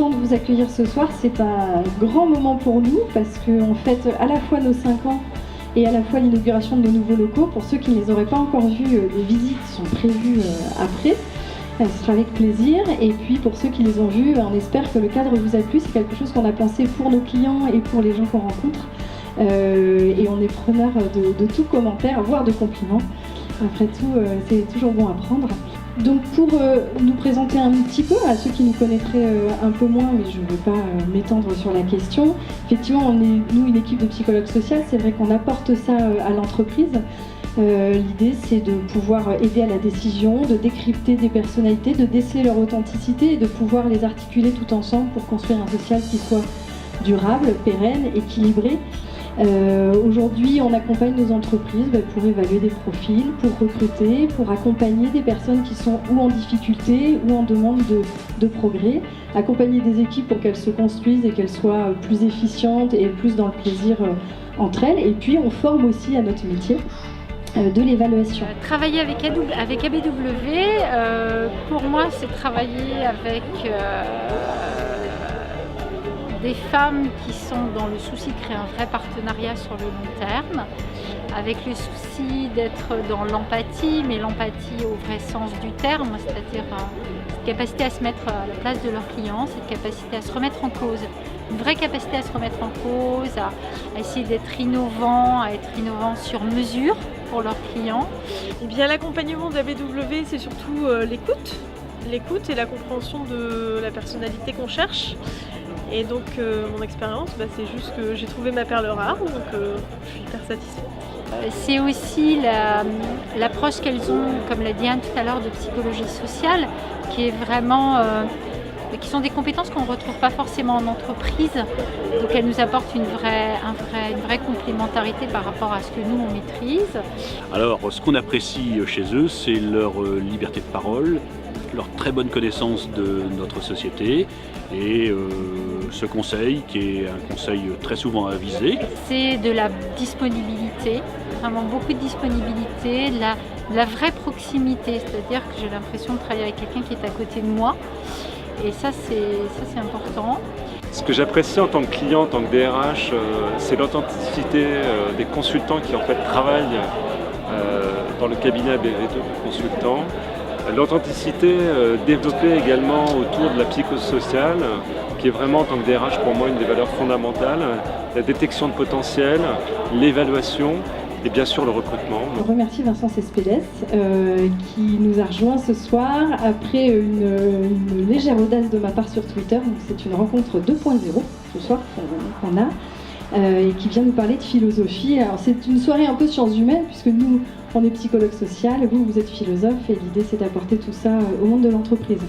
content de vous accueillir ce soir. C'est un grand moment pour nous parce qu'on fête à la fois nos 5 ans et à la fois l'inauguration de nos nouveaux locaux. Pour ceux qui ne les auraient pas encore vus, les visites sont prévues après. Ce sera avec plaisir. Et puis pour ceux qui les ont vus, on espère que le cadre vous a plu. C'est quelque chose qu'on a pensé pour nos clients et pour les gens qu'on rencontre. Et on est preneur de tout commentaire, voire de compliments. Après tout, c'est toujours bon à prendre. Donc pour nous présenter un petit peu à ceux qui nous connaîtraient un peu moins, mais je ne veux pas m'étendre sur la question. Effectivement, on est, nous, une équipe de psychologues sociaux. C'est vrai qu'on apporte ça à l'entreprise. L'idée, c'est de pouvoir aider à la décision, de décrypter des personnalités, de déceler leur authenticité et de pouvoir les articuler tout ensemble pour construire un social qui soit durable, pérenne, équilibré. Aujourd'hui, on accompagne nos entreprises pour évaluer des profils, pour recruter, pour accompagner des personnes qui sont ou en difficulté ou en demande de progrès, accompagner des équipes pour qu'elles se construisent et qu'elles soient plus efficientes et plus dans le plaisir entre elles. Et puis, on forme aussi à notre métier de l'évaluation. Travailler avec ABW, pour moi, c'est travailler avec des femmes qui sont dans le souci de créer un vrai partenariat sur le long terme, avec le souci d'être dans l'empathie, mais l'empathie au vrai sens du terme, c'est-à-dire cette capacité à se mettre à la place de leurs clients, cette capacité à se remettre en cause, une vraie capacité à se remettre en cause, à essayer d'être innovant, à être innovant sur mesure pour leurs clients. Et bien l'accompagnement d'ABW, c'est surtout l'écoute et la compréhension de la personnalité qu'on cherche. Et donc mon expérience, c'est juste que j'ai trouvé ma perle rare, donc je suis hyper satisfaite. C'est aussi l'approche qu'elles ont, comme l'a dit Anne tout à l'heure, de psychologie sociale, qui est vraiment, qui sont des compétences qu'on ne retrouve pas forcément en entreprise. Donc elles nous apportent une vraie complémentarité par rapport à ce que nous on maîtrise. Alors ce qu'on apprécie chez eux, c'est leur liberté de parole, leur très bonne connaissance de notre société et ce conseil qui est un conseil très souvent avisé. C'est de la disponibilité, vraiment beaucoup de disponibilité, de la vraie proximité, c'est-à-dire que j'ai l'impression de travailler avec quelqu'un qui est à côté de moi et ça c'est important. Ce que j'apprécie en tant que client, en tant que DRH, c'est l'authenticité des consultants qui en fait travaillent dans le cabinet ABW Consultants. L'authenticité développée également autour de la psychosociale, qui est vraiment en tant que DRH pour moi une des valeurs fondamentales, la détection de potentiel, l'évaluation et bien sûr le recrutement. Je remercie Vincent Cespedes qui nous a rejoints ce soir après une légère audace de ma part sur Twitter. Donc c'est une rencontre 2.0 ce soir qu'on a et qui vient nous parler de philosophie. Alors c'est une soirée un peu sciences humaines puisque nous on est psychologue social, vous êtes philosophe et l'idée c'est d'apporter tout ça au monde de l'entreprise.